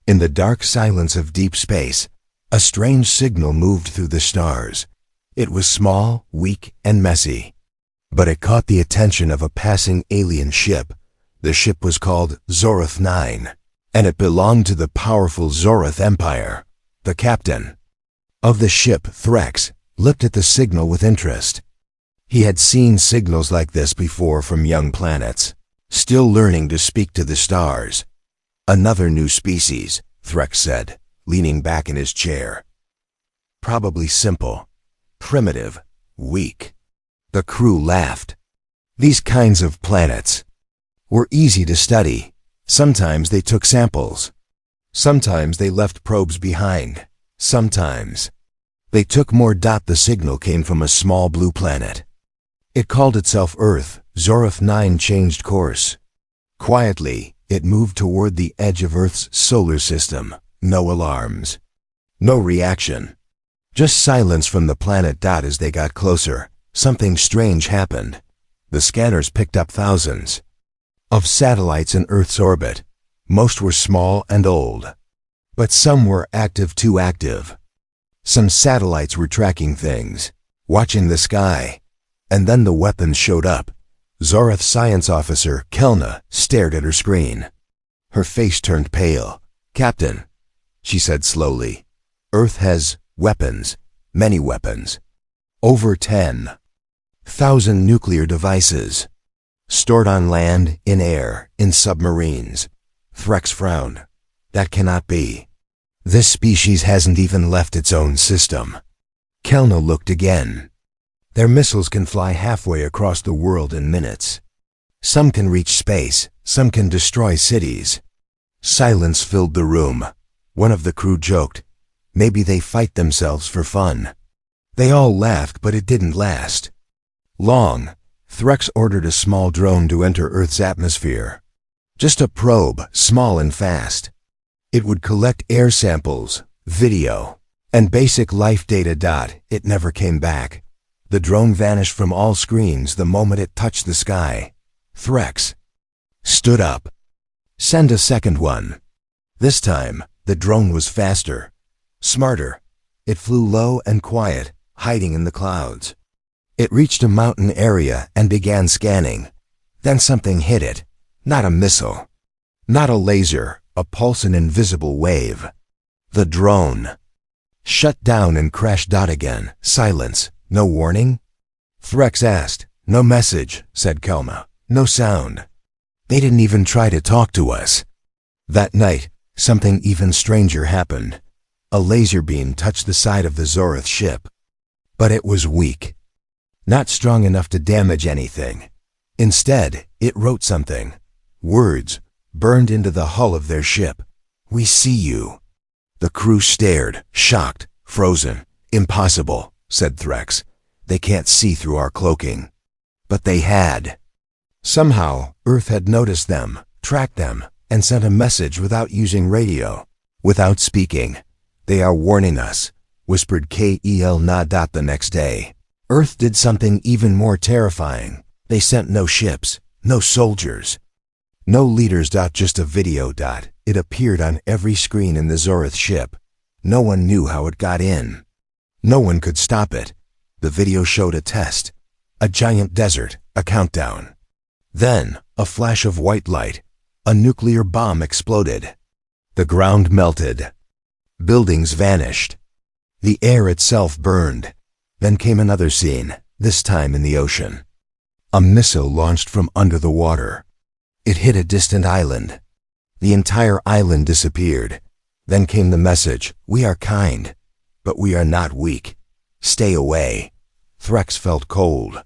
In the dark silence of deep space, a strange signal moved through the stars. It was small, weak, and messy, but it caught the attention of a passing alien ship. The ship was called Zorath 9, and it belonged to the powerful Zorath Empire. The captain of the ship, Threx, looked at the signal with interest. He had seen signals like this before from young planets, still learning to speak to the stars. Another new species, Threx said, leaning back in his chair. Probably simple, primitive, weak. The crew laughed. These kinds of planets were easy to study. Sometimes they took samples. Sometimes they left probes behind. Sometimes they took more. The signal came from a small blue planet. It called itself Earth. Zorath 9 changed course. Quietly, it moved toward the edge of Earth's solar system. No alarms. No reaction. Just silence from the planet. As they got closer, something strange happened. The scanners picked up thousands of satellites in Earth's orbit. Most were small and old, but some were active, too active. Some satellites were tracking things, watching the sky. And then the weapons showed up. Zorath's science officer, Kelna, stared at her screen. Her face turned pale. "Captain," she said slowly, "Earth has weapons, many weapons. Over 10,000 nuclear devices, stored on land, in air, in submarines." Threx frowned. "That cannot be. This species hasn't even left its own system." Kelna looked again. "Their missiles can fly halfway across the world in minutes. Some can reach space, some can destroy cities." Silence filled the room. One of the crew joked, "Maybe they fight themselves for fun." They all laughed, but it didn't last long. Threx ordered a small drone to enter Earth's atmosphere. Just a probe, small and fast. It would collect air samples, video, and basic life data. It never came back. The drone vanished from all screens the moment it touched the sky. Threx stood up. "Send a second one." This time, the drone was faster, smarter. It flew low and quiet, hiding in the clouds. It reached a mountain area and began scanning. Then something hit it. Not a missile, not a laser, a pulse, an invisible wave. The drone shut down and crashed. Again, silence. "No warning?" Threx asked. "No message," said Kelma. "No sound. They didn't even try to talk to us." That night, something even stranger happened. A laser beam touched the side of the Zorath ship. But it was weak. Not strong enough to damage anything. Instead, it wrote something. Words burned into the hull of their ship. "We see you." The crew stared, shocked, frozen. "Impossible," said Threx. "They can't see through our cloaking." But they had. Somehow, Earth had noticed them, tracked them, and sent a message without using radio, without speaking. "They are warning us," whispered Kel. The next day, Earth did something even more terrifying. They sent no ships, no soldiers, no leaders. Just a video. It appeared on every screen in the Zorath ship. No one knew how it got in. No one could stop it. The video showed a test, a giant desert, a countdown. Then, a flash of white light. A nuclear bomb exploded. The ground melted. Buildings vanished. The air itself burned. Then came another scene, this time in the ocean. A missile launched from under the water. It hit a distant island. The entire island disappeared. Then came the message, "We are kind, but we are not weak. Stay away." Threx felt cold.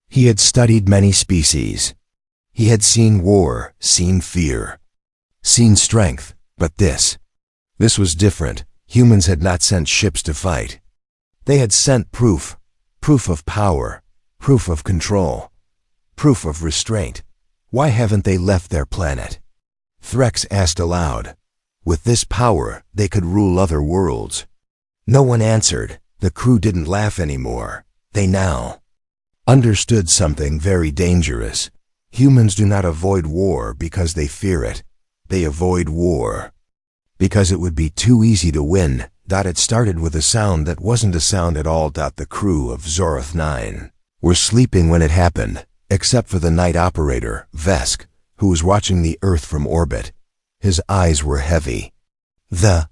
He had studied many species. He had seen war, seen fear, seen strength, but this was different. Humans had not sent ships to fight. They had sent proof of power, proof of control, proof of restraint. Why haven't they left their planet? Threx asked aloud. With this power, they could rule other worlds. No one answered. The crew didn't laugh anymore. They now understood something very dangerous. Humans do not avoid war because they fear it. They avoid war Because it would be too easy to win. It started with a sound that wasn't a sound at all. The crew of Zoroth 9 were sleeping when it happened, except for the night operator, Vesk, who was watching the Earth from orbit. His eyes were heavy. The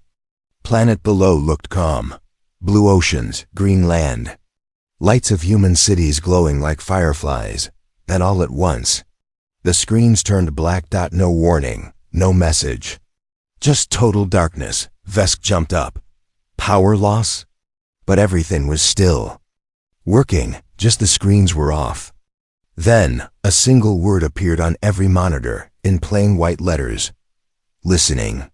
planet below looked calm. Blue oceans, green land, lights of human cities glowing like fireflies. Then all at once, the screens turned black. No warning, no message. Just total darkness. Vesk jumped up. Power loss? But everything was still working, just the screens were off. Then, a single word appeared on every monitor, in plain white letters. Listening.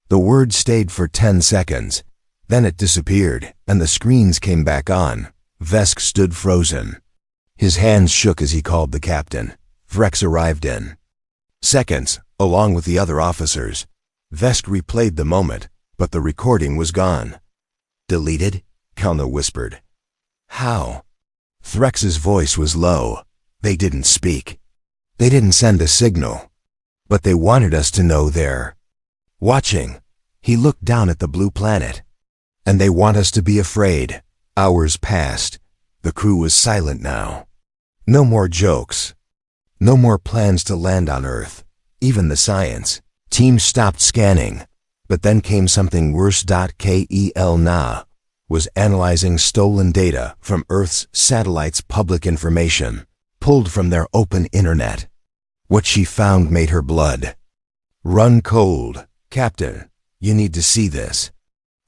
The word stayed for 10 seconds. Then it disappeared, and the screens came back on. Vesk stood frozen. His hands shook as he called the captain. Threx arrived in seconds, along with the other officers. Vesk replayed the moment, but the recording was gone. Deleted? Kelna whispered. How? Threx's voice was low. They didn't speak. They didn't send a signal. But they wanted us to know they're watching. He looked down at the blue planet. And they want us to be afraid. Hours passed. The crew was silent now. No more jokes. No more plans to land on Earth. Even the science team stopped scanning. But then came something worse. Kel was analyzing stolen data from Earth's satellites, public information, pulled from their open internet. What she found made her blood run cold. Captain, you need to see this.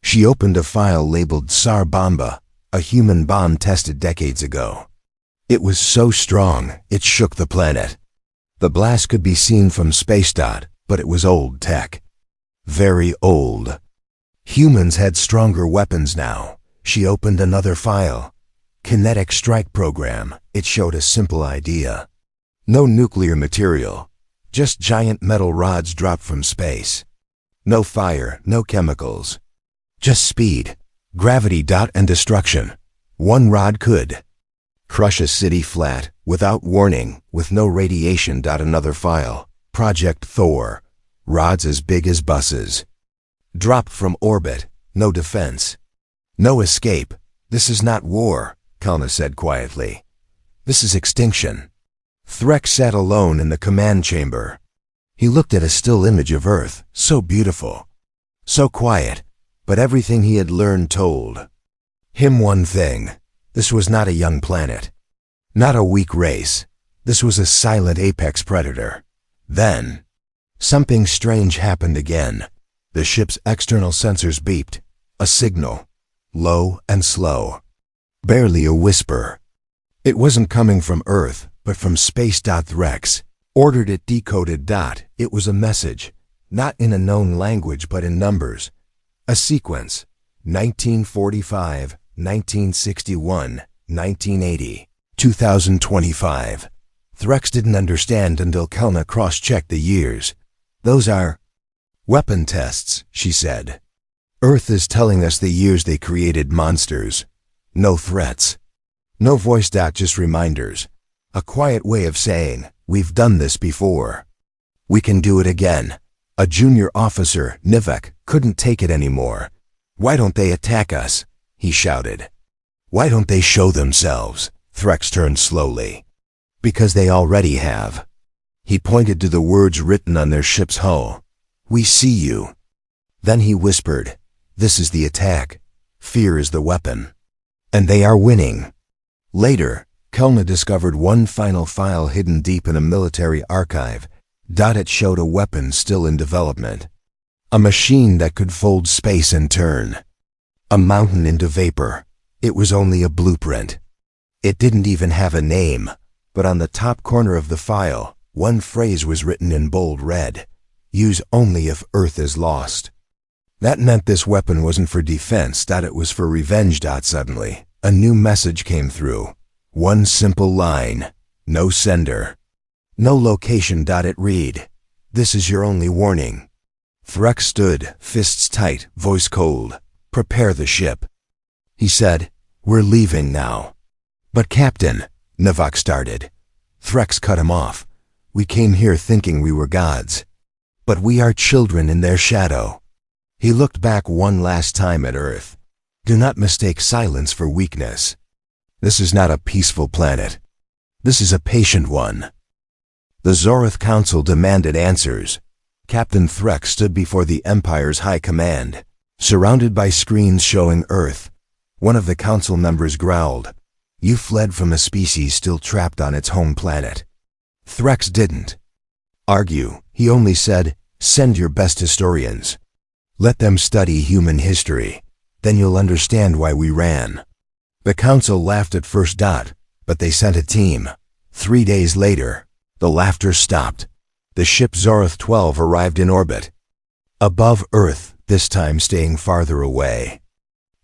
She opened a file labeled Tsar Bomba, a human bomb tested decades ago. It was so strong, it shook the planet. The blast could be seen from space. But it was old tech. Very old. Humans had stronger weapons now. She opened another file. Kinetic strike program. It showed a simple idea. No nuclear material. Just giant metal rods dropped from space. No fire, no chemicals. Just speed, gravity. And destruction. One rod could crush a city flat, without warning, with no radiation. Another file. Project Thor. Rods as big as buses. Dropped from orbit. No defense. No escape. This is not war, Kelna said quietly. This is extinction. Threx sat alone in the command chamber. He looked at a still image of Earth, so beautiful, so quiet, but everything he had learned told him one thing. This was not a young planet. Not a weak race. This was a silent apex predator. Then, something strange happened again. The ship's external sensors beeped. A signal. Low and slow. Barely a whisper. It wasn't coming from Earth, but from space. Threx ordered it decoded. It was a message, not in a known language but in numbers. A sequence. 1945, 1961, 1980, 2025. Threx didn't understand until Kelna cross-checked the years. Those are weapon tests, she said. Earth is telling us the years they created monsters. No threats. No voice. Just reminders. A quiet way of saying, we've done this before. We can do it again. A junior officer, Nivek, couldn't take it anymore. Why don't they attack us? He shouted. Why don't they show themselves? Threx turned slowly. Because they already have. He pointed to the words written on their ship's hull. We see you. Then he whispered, this is the attack. Fear is the weapon. And they are winning. Later, Kelna discovered one final file hidden deep in a military archive. It showed a weapon still in development. A machine that could fold space and turn a mountain into vapor. It was only a blueprint. It didn't even have a name. But on the top corner of the file, one phrase was written in bold red. Use only if Earth is lost. That meant this weapon wasn't for defense. It was for revenge. Suddenly, a new message came through. One simple line. No sender. No location. It read, this is your only warning. Threx stood, fists tight, voice cold. Prepare the ship. He said, we're leaving now. But Captain, Nivek started. Threx cut him off. We came here thinking we were gods. But we are children in their shadow. He looked back one last time at Earth. Do not mistake silence for weakness. This is not a peaceful planet. This is a patient one. The Zoroth Council demanded answers. Captain Threk stood before the Empire's high command, surrounded by screens showing Earth. One of the council members growled, "You fled from a species still trapped on its home planet." Threx didn't argue. He only said, "Send your best historians. Let them study human history. Then you'll understand why we ran." The council laughed at first, but they sent a team. 3 days later, the laughter stopped. The ship Zoroth 12 arrived in orbit. Above Earth, this time staying farther away.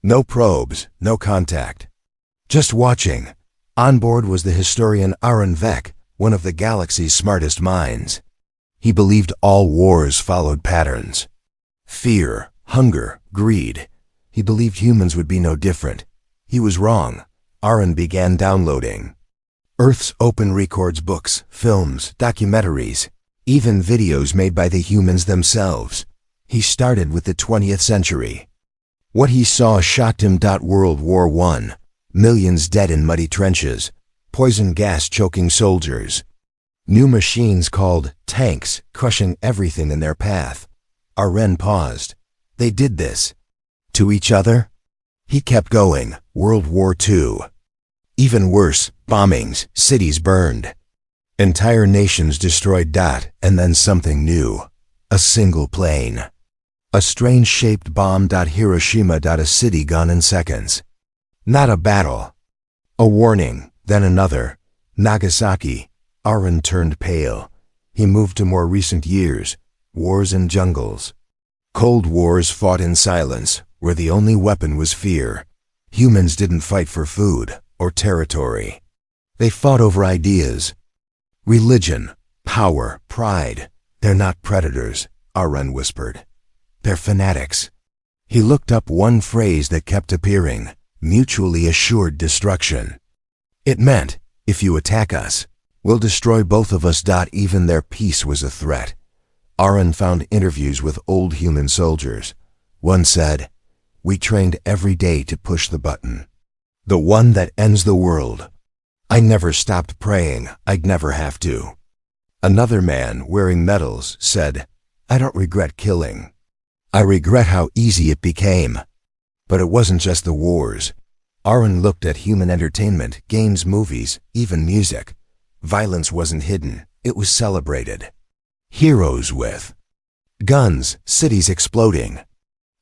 No probes, no contact. Just watching. On board was the historian Aaron Vec, one of the galaxy's smartest minds. He believed all wars followed patterns. Fear, hunger, greed. He believed humans would be no different. He was wrong. Aaron began downloading. Earth's open records books, films, documentaries, even videos made by the humans themselves. He started with the 20th century. What he saw shocked him. World War I. Millions dead in muddy trenches. Poison gas choking soldiers. New machines called tanks crushing everything in their path. Aaron paused. They did this. To each other? He kept going. World War II. Even worse, bombings, cities burned. Entire nations destroyed. And then something new. A single plane. A strange-shaped bomb. Hiroshima. A city gone in seconds. Not a battle. A warning, then another. Nagasaki. Aaron turned pale. He moved to more recent years. Wars in jungles. Cold wars fought in silence, where the only weapon was fear. Humans didn't fight for food or territory. They fought over ideas. Religion, power, pride. They're not predators, Aaron whispered. They're fanatics. He looked up one phrase that kept appearing, mutually assured destruction. It meant, if you attack us, we'll destroy both of us. Even their peace was a threat. Aaron found interviews with old human soldiers. One said, "We trained every day to push the button. The one that ends the world. I never stopped praying. I'd never have to." Another man, wearing medals, said, "I don't regret killing. I regret how easy it became." But it wasn't just the wars. Aaron looked at human entertainment, games, movies, even music. Violence wasn't hidden. It was celebrated. Heroes with guns, cities exploding.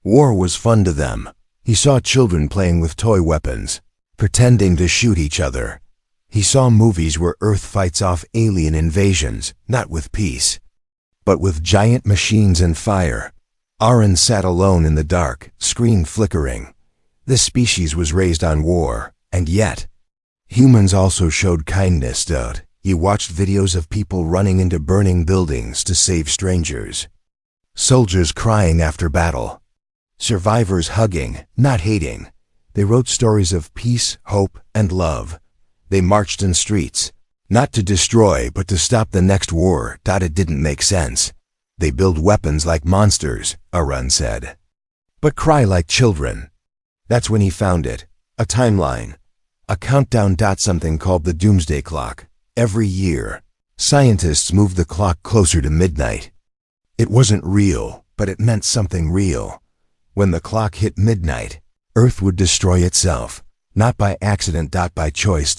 War was fun to them. He saw children playing with toy weapons, pretending to shoot each other. He saw movies where Earth fights off alien invasions, not with peace, but with giant machines and fire. Aaron sat alone in the dark, screen flickering. This species was raised on war, and yet, humans also showed kindness. He watched videos of people running into burning buildings to save strangers. Soldiers crying after battle. Survivors hugging, not hating. They wrote stories of peace, hope, and love. They marched in streets, not to destroy, but to stop the next war. It didn't make sense. They build weapons like monsters, Aaron said. But cry like children. That's when he found it. A timeline. A countdown. Something called the Doomsday Clock. Every year, scientists moved the clock closer to midnight. It wasn't real, but it meant something real. When the clock hit midnight, Earth would destroy itself. Not by accident. By choice.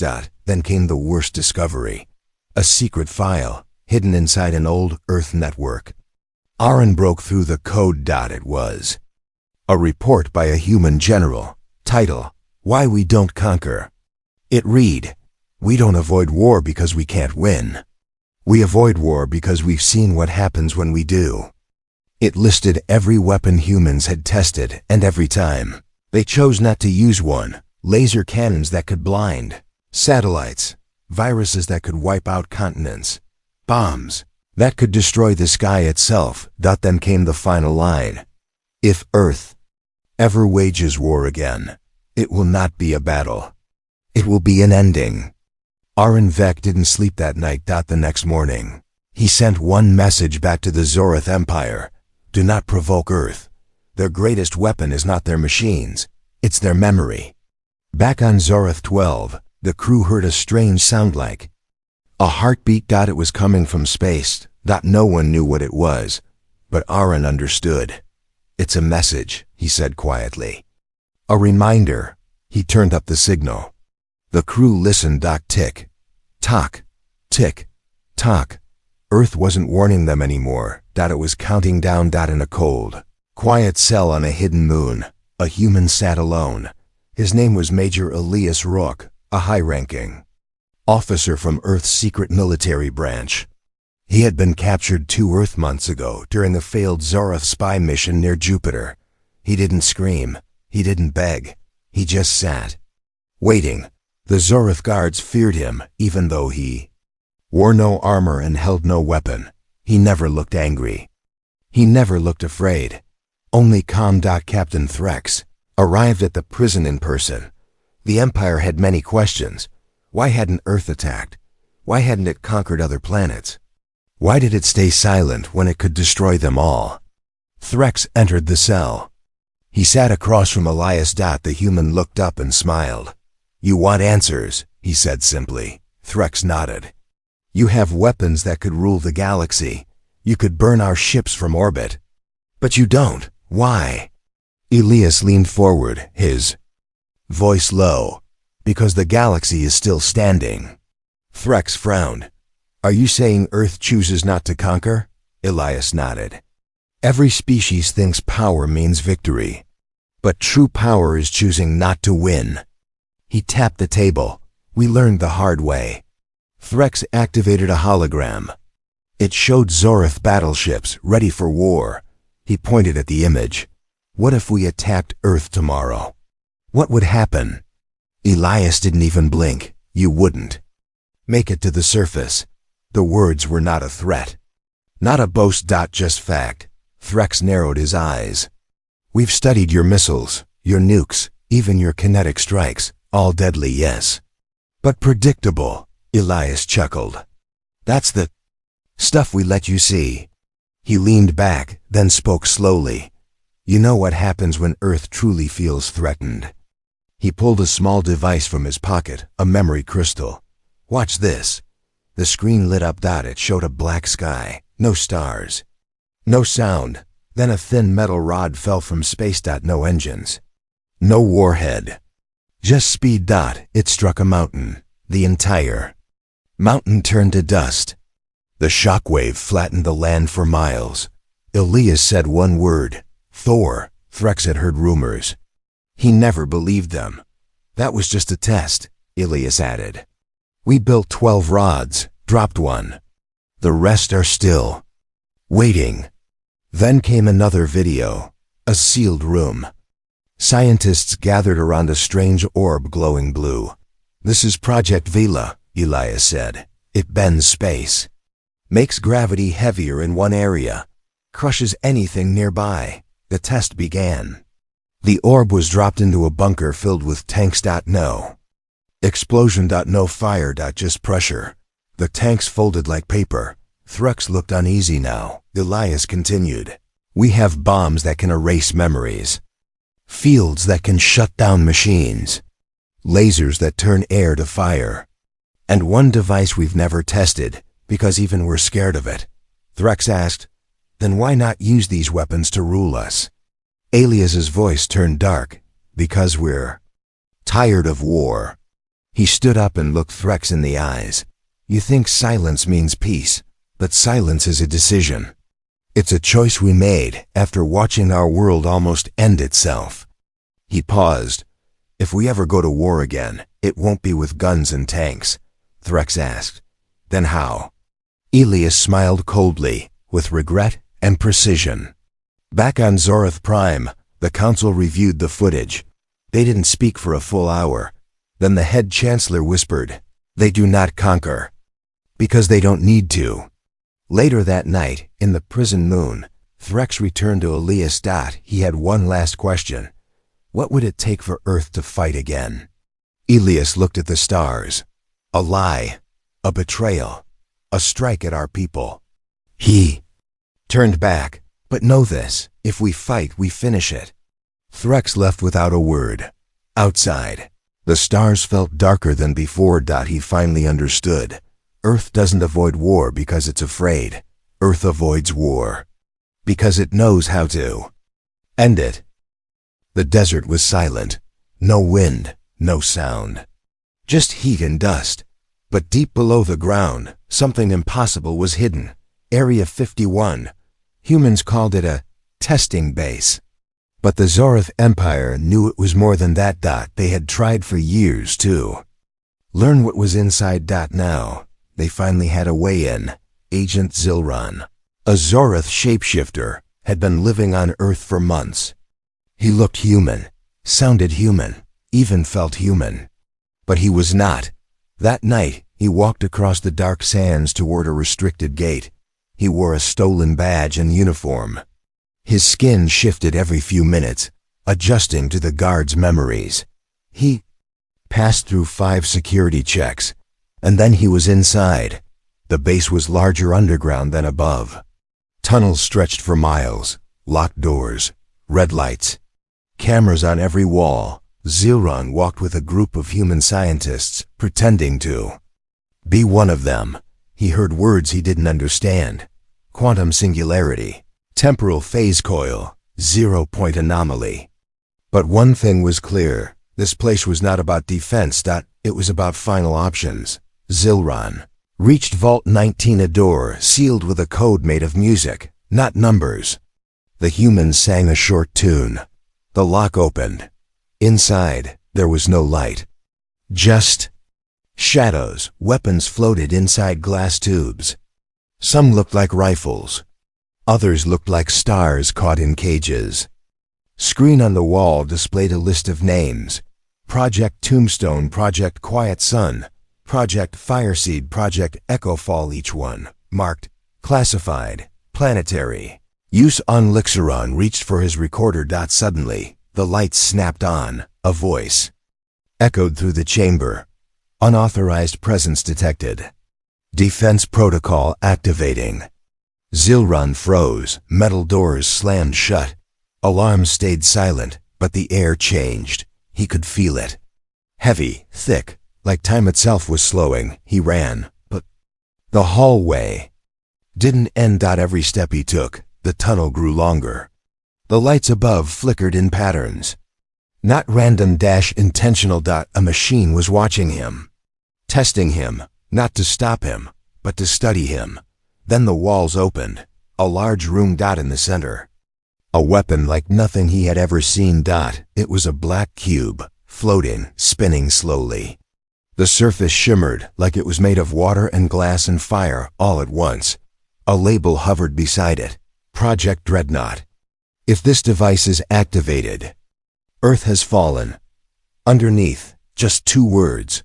Then came the worst discovery. A secret file, hidden inside an old Earth network. Aaron broke through the code. It was a report by a human general. Title, Why We Don't Conquer. It read, "We don't avoid war because we can't win. We avoid war because we've seen what happens when we do." It listed every weapon humans had tested, and every time, they chose not to use one. Laser cannons that could blind. Satellites. Viruses that could wipe out continents. Bombs that could destroy the sky itself. Then came the final line. If Earth ever wages war again, it will not be a battle. It will be an ending. Aaron Vec didn't sleep that night. The next morning, he sent one message back to the Zoroth Empire. Do not provoke Earth. Their greatest weapon is not their machines, it's their memory. Back on Zorath 12, the crew heard a strange sound like a heartbeat. It was coming from space. No one knew what it was, but Aaron understood. It's a message, he said quietly. A reminder. He turned up the signal. The crew listened. Tick, tock, tick, tock. Earth wasn't warning them anymore. It was counting down. In a cold, quiet cell on a hidden moon, a human sat alone. His name was Major Elias Rook, a high-ranking officer from Earth's secret military branch. He had been captured 2 Earth months ago during the failed Zorath spy mission near Jupiter. He didn't scream. He didn't beg. He just sat, waiting. The Zorath guards feared him, even though he wore no armor and held no weapon. He never looked angry. He never looked afraid. Only calm. Captain Threx arrived at the prison in person. The Empire had many questions. Why hadn't Earth attacked? Why hadn't it conquered other planets? Why did it stay silent when it could destroy them all? Threx entered the cell. He sat across from Elias. The human looked up and smiled. You want answers, he said simply. Threx nodded. You have weapons that could rule the galaxy. You could burn our ships from orbit. But you don't. Why? Elias leaned forward, his voice low. Because the galaxy is still standing. Threx frowned. Are you saying Earth chooses not to conquer? Elias nodded. Every species thinks power means victory. But true power is choosing not to win. He tapped the table. We learned the hard way. Threx activated a hologram. It showed Zorath battleships ready for war. He pointed at the image. What if we attacked Earth tomorrow? What would happen? Elias didn't even blink. You wouldn't make it to the surface. The words were not a threat. Not a boast. Just fact. Threx narrowed his eyes. We've studied your missiles, your nukes, even your kinetic strikes. All deadly, yes. But predictable, Elias chuckled. That's the stuff we let you see. He leaned back, then spoke slowly. You know what happens when Earth truly feels threatened. He pulled a small device from his pocket, a memory crystal. Watch this. The screen lit up. It showed a black sky, no stars, no sound. Then a thin metal rod fell from space. No engines, no warhead. Just speed. It struck a mountain. The entire mountain turned to dust. The shockwave flattened the land for miles. Elias said one word. Thor. Threx had heard rumors. He never believed them. That was just a test, Elias added. We built 12 rods, dropped one. The rest are still waiting. Then came another video. A sealed room. Scientists gathered around a strange orb glowing blue. This is Project Vela, Elias said. It bends space. Makes gravity heavier in one area. Crushes anything nearby. The test began. The orb was dropped into a bunker filled with tanks. No explosion. No fire. Just pressure. The tanks folded like paper. Threx looked uneasy now. Elias continued. We have bombs that can erase memories. Fields that can shut down machines. Lasers that turn air to fire. And one device we've never tested, because even we're scared of it. Threx asked, then why not use these weapons to rule us? Elias's voice turned dark. Because we're tired of war. He stood up and looked Threx in the eyes. You think silence means peace, but silence is a decision. It's a choice we made after watching our world almost end itself. He paused. If we ever go to war again, it won't be with guns and tanks, Threx asked. Then how? Elias smiled coldly, with regret and precision. Back on Zorath Prime, the council reviewed the footage. They didn't speak for a full hour. Then the head chancellor whispered, they do not conquer. Because they don't need to. Later that night, in the prison moon, Threx returned to Elias. He had one last question. What would it take for Earth to fight again? Elias looked at the stars. A lie. A betrayal. A strike at our people. He turned back. But know this, if we fight, we finish it. Threx left without a word. Outside, the stars felt darker than before. He finally understood. Earth doesn't avoid war because it's afraid. Earth avoids war because it knows how to end it. The desert was silent. No wind, no sound. Just heat and dust. But deep below the ground, something impossible was hidden. Area 51. Humans called it a testing base. But the Zorith Empire knew it was more than that. They had tried for years to learn what was inside. Now, they finally had a way in. Agent Zilron, a Zorith shapeshifter, had been living on Earth for months. He looked human, sounded human, even felt human. But he was not. That night, he walked across the dark sands toward a restricted gate. He wore a stolen badge and uniform. His skin shifted every few minutes, adjusting to the guards' memories. He passed through 5 security checks, and then he was inside. The base was larger underground than above. Tunnels stretched for miles, locked doors, red lights, cameras on every wall. Zilron walked with a group of human scientists, pretending to be one of them. He heard words he didn't understand. Quantum singularity, temporal phase coil, 0-point anomaly. But one thing was clear. This place was not about defense. It was about final options. Zilron reached Vault 19, a door sealed with a code made of music, not numbers. The humans sang a short tune. The lock opened. Inside, there was no light. Just shadows. Weapons floated inside glass tubes. Some looked like rifles. Others looked like stars caught in cages. Screen on the wall displayed a list of names. Project Tombstone, Project Quiet Sun, Project Fireseed, Project Echo Fall, each one marked classified, planetary. Use on Lixeron reached for his recorder. Suddenly, the lights snapped on. A voice echoed through the chamber. Unauthorized presence detected. Defense protocol activating. Zilron froze. Metal doors slammed shut. Alarms stayed silent, but the air changed. He could feel it. Heavy, thick, like time itself was slowing. He ran, but the hallway didn't end. Every step he took, the tunnel grew longer. The lights above flickered in patterns. Not random, intentional. A machine was watching him, testing him, not to stop him, but to study him. Then the walls opened. A large room. In the center, a weapon like nothing he had ever seen. It was a black cube, floating, spinning slowly. The surface shimmered like it was made of water and glass and fire all at once. A label hovered beside it. Project Dreadnought. If this device is activated, Earth has fallen. Underneath, just 2 words.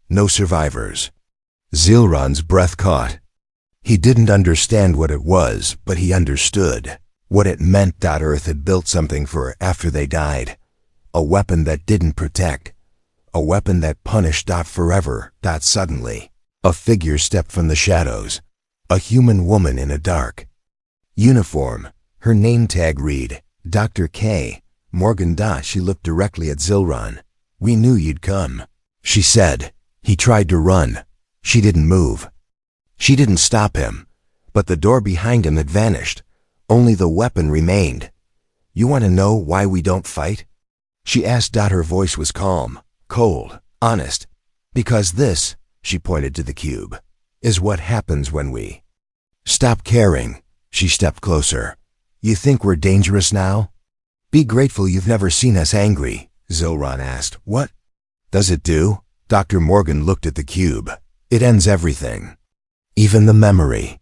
No survivors. Zilron's breath caught. He didn't understand what it was, but he understood what it meant. Earth had built something for after they died. A weapon that didn't protect. A weapon that punished. Forever. Suddenly, a figure stepped from the shadows. A human woman in a dark uniform. Her name tag read, Dr. K. Morgan. She looked directly at Zilron. "We knew you'd come," she said. He tried to run. She didn't move. She didn't stop him. But the door behind him had vanished. Only the weapon remained. "You want to know why we don't fight?" she asked. Her voice was calm, cold, honest. "Because this," she pointed to the cube, "is what happens when we stop caring." She stepped closer. "You think we're dangerous now? Be grateful you've never seen us angry," Zilron asked. "What does it do?" Dr. Morgan looked at the cube. "It ends everything. Even the memory."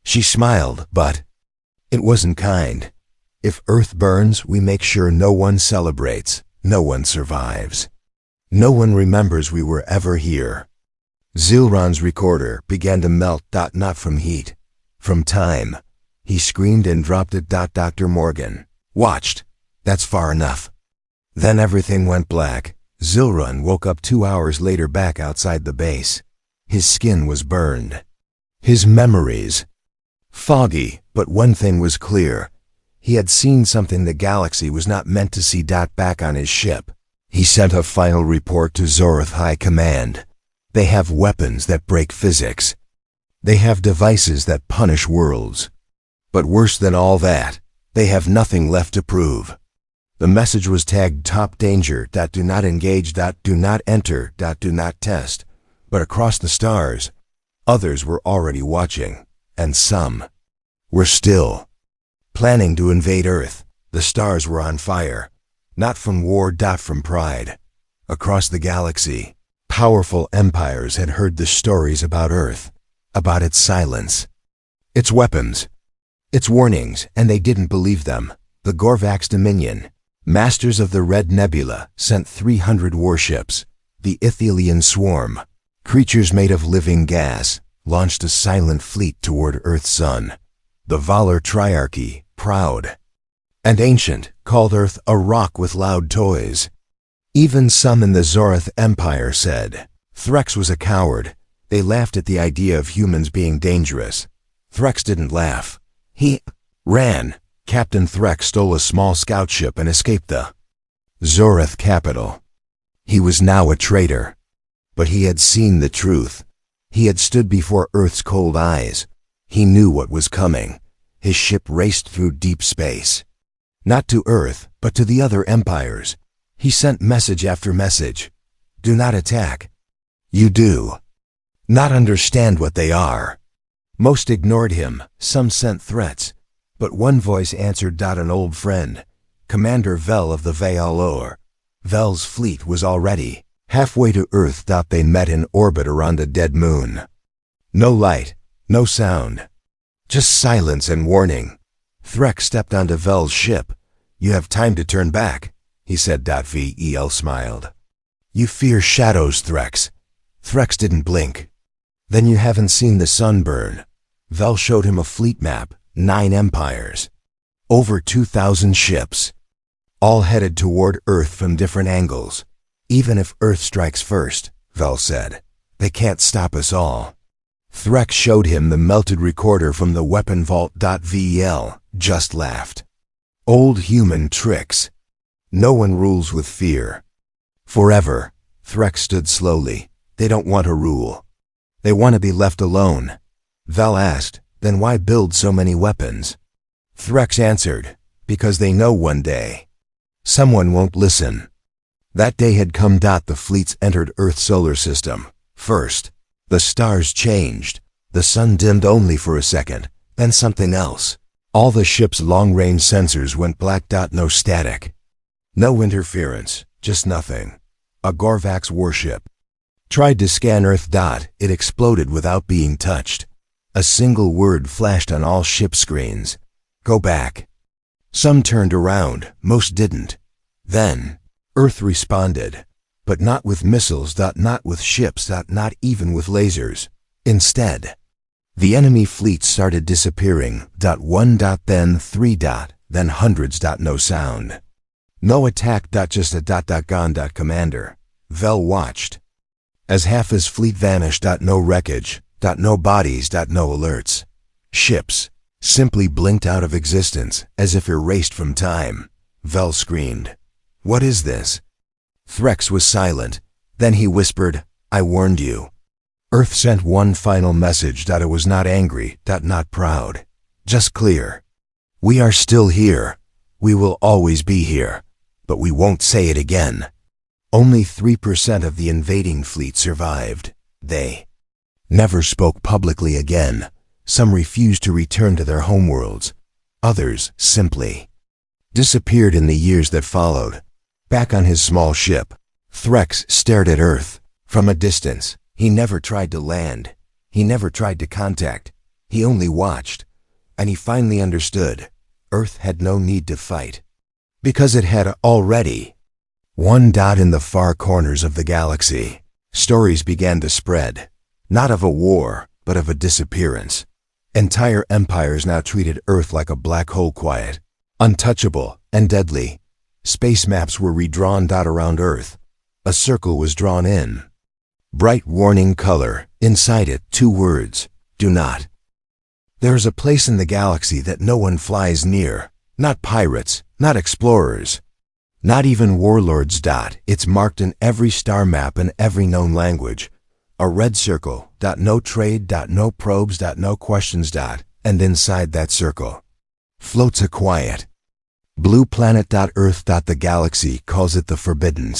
She smiled, but it wasn't kind. "If Earth burns, we make sure no one celebrates, no one survives. No one remembers we were ever here." Zilron's recorder began to melt. Not from heat, from time. He screamed and dropped it. Dr. Morgan watched. "That's far enough." Then everything went black. Zilron woke up 2 hours later back outside the base. His skin was burned. His memories foggy, but one thing was clear. He had seen something the galaxy was not meant to see. Back on his ship, he sent a final report to Zorath High Command. They have weapons that break physics. They have devices that punish worlds. But worse than all that, they have nothing left to prove. The message was tagged top danger. Do not engage. Do not enter. Do not test. But across the stars, others were already watching, and some were still planning to invade Earth. The stars were on fire, not from war. From pride. Across the galaxy, powerful empires had heard the stories about Earth, about its silence, its weapons, its warnings, and they didn't believe them. The Gorvax Dominion, masters of the Red Nebula, sent 300 warships. The Ithilian Swarm, creatures made of living gas, launched a silent fleet toward Earth's sun. The Valar Triarchy, proud and ancient, called Earth a rock with loud toys. Even some in the Zorath Empire said Threx was a coward. They laughed at the idea of humans being dangerous. Threx didn't laugh. He ran. Captain Threx stole a small scout ship and escaped the Zorath capital. He was now a traitor. But he had seen the truth. He had stood before Earth's cold eyes. He knew what was coming. His ship raced through deep space. Not to Earth, but to the other empires. He sent message after message. Do not attack. You do not understand what they are. Most ignored him. Some sent threats. But one voice answered. An old friend, Commander Vel of the Vealor. Vel's fleet was already halfway to Earth. They met in orbit around a dead moon. No light, no sound. Just silence and warning. Threx stepped onto Vel's ship. You have time to turn back, he said. Vel smiled. You fear shadows, Threx. Threx didn't blink. Then you haven't seen the sun burn. Vel showed him a fleet map, 9 empires. Over 2,000 ships. All headed toward Earth from different angles. Even if Earth strikes first, Vel said, they can't stop us all. Threx showed him the melted recorder from the weapon vault. Vel just laughed. Old human tricks. No one rules with fear. Forever. Threx stood slowly. They don't want to rule. They want to be left alone. Vel asked, then why build so many weapons? Threx answered, because they know one day someone won't listen. That day had come. The fleets entered Earth's solar system. First, the stars changed. The sun dimmed only for a second, then something else. All the ship's long-range sensors went black. No static. No interference, just nothing. A Gorvax warship tried to scan Earth. It exploded without being touched. A single word flashed on all ship screens. Go back. Some turned around, most didn't. Then, Earth responded. But not with missiles. Not with ships. Not even with lasers. Instead, the enemy fleet started disappearing. 1. Then 3. Then hundreds. No sound. No attack. Just a ... Gone. Commander. Vel watched as half his fleet vanished. No wreckage. No bodies. No alerts. Ships simply blinked out of existence, as if erased from time. Vel screamed, "What is this?" Threx was silent. Then he whispered, "I warned you." Earth sent one final message. It was not angry. Not proud. Just clear. We are still here. We will always be here. But we won't say it again. Only 3% of the invading fleet survived. They never spoke publicly again. Some refused to return to their homeworlds. Others simply disappeared in the years that followed. Back on his small ship, Threx stared at Earth from a distance. He never tried to land. He never tried to contact. He only watched. And he finally understood. Earth had no need to fight, because it had already won. In the far corners of the galaxy, stories began to spread. Not of a war, but of a disappearance. Entire empires now treated Earth like a black hole, quiet, untouchable, and deadly. Space maps were redrawn. Around Earth, a circle was drawn in. Bright warning color. Inside it, 2 words. Do not. There is a place in the galaxy that no one flies near. Not pirates, not explorers, not even warlords. It's marked in every star map and every known language. A red circle. No trade. No probes. No questions. And inside that circle floats a quiet blue planet. Earth. The galaxy calls it the forbidden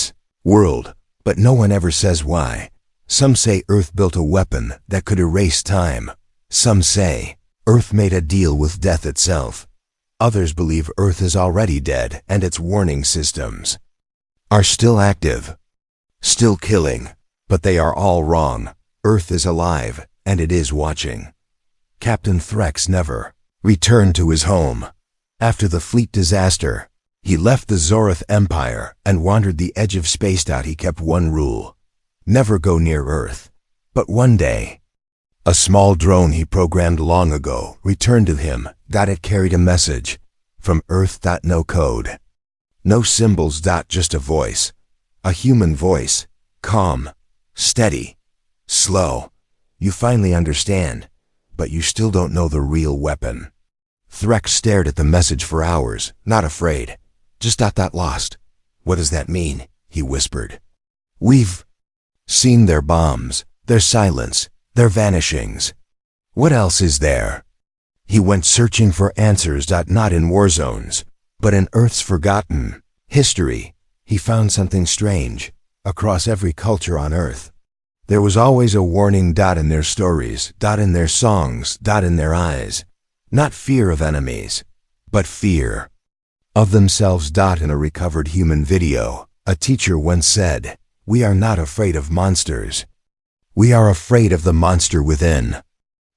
world, but no one ever says why. Some say Earth built a weapon that could erase time. Some say Earth made a deal with death itself. Others believe Earth is already dead and its warning systems are still active, still killing, but they are all wrong. Earth is alive and it is watching. Captain Threx never returned to his home. After the fleet disaster, he left the Zorath Empire and wandered the edge of space. He kept one rule: never go near Earth. But one day, a small drone he programmed long ago returned to him. It carried a message from Earth. No code, no symbols. Just a voice, a human voice, calm, steady, slow. You finally understand, but you still don't know the real weapon. Threx stared at the message for hours, not afraid, just lost. What does that mean? He whispered. We've seen their bombs, their silence, their vanishings. What else is there? He went searching for answers. Not in war zones, but in Earth's forgotten history. He found something strange. Across every culture on Earth, there was always a warning. In their stories, in their songs, in their eyes. Not fear of enemies, but fear of themselves. In a recovered human video, a teacher once said, "We are not afraid of monsters. We are afraid of the monster within."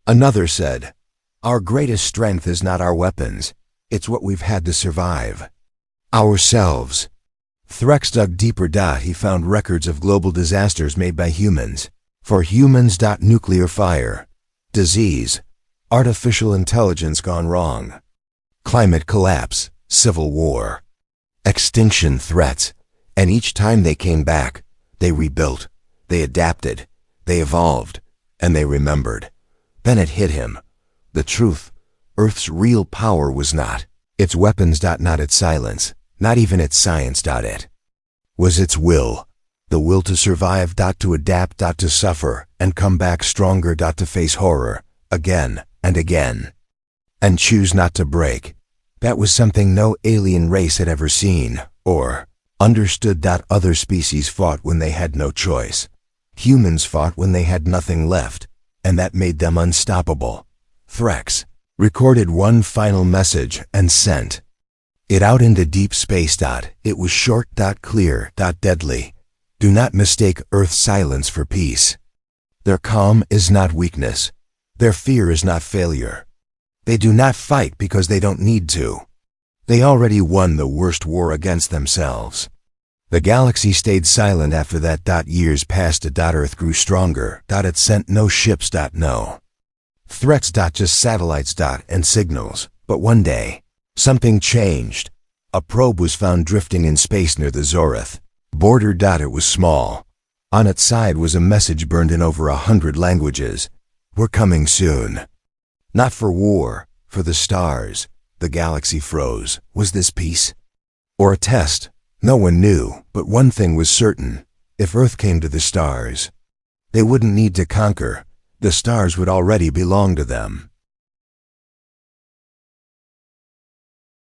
Another said, "Our greatest strength is not our weapons, it's what we've had to survive ourselves." Threx dug deeper. He found records of global disasters made by humans. For humans. Nuclear fire, disease, artificial intelligence gone wrong, climate collapse, civil war, extinction threats. And each time they came back, they rebuilt, they adapted, they evolved, and they remembered. Then it hit him. The truth. Earth's real power was not its weapons. Not its silence, not even its science. It was its will. The will to survive. To adapt. To suffer, and come back stronger. To face horror, again and again, and choose not to break. That was something no alien race had ever seen, or understood. Other species fought when they had no choice. Humans fought when they had nothing left, and that made them unstoppable. Threx recorded one final message and sent it out into deep space. It was short. Clear. Deadly. Do not mistake Earth's silence for peace. Their calm is not weakness. Their fear is not failure. They do not fight because they don't need to. They already won the worst war against themselves. The galaxy stayed silent after that. Years passed. Earth grew stronger. It sent no ships. No threats. Just satellites. And signals. But one day, something changed. A probe was found drifting in space near the Zorath border. It was small. On its side was a message burned in over 100 languages. We're coming soon. Not for war, for the stars. The galaxy froze. Was this peace? Or a test? No one knew, but one thing was certain. If Earth came to the stars, they wouldn't need to conquer. The stars would already belong to them.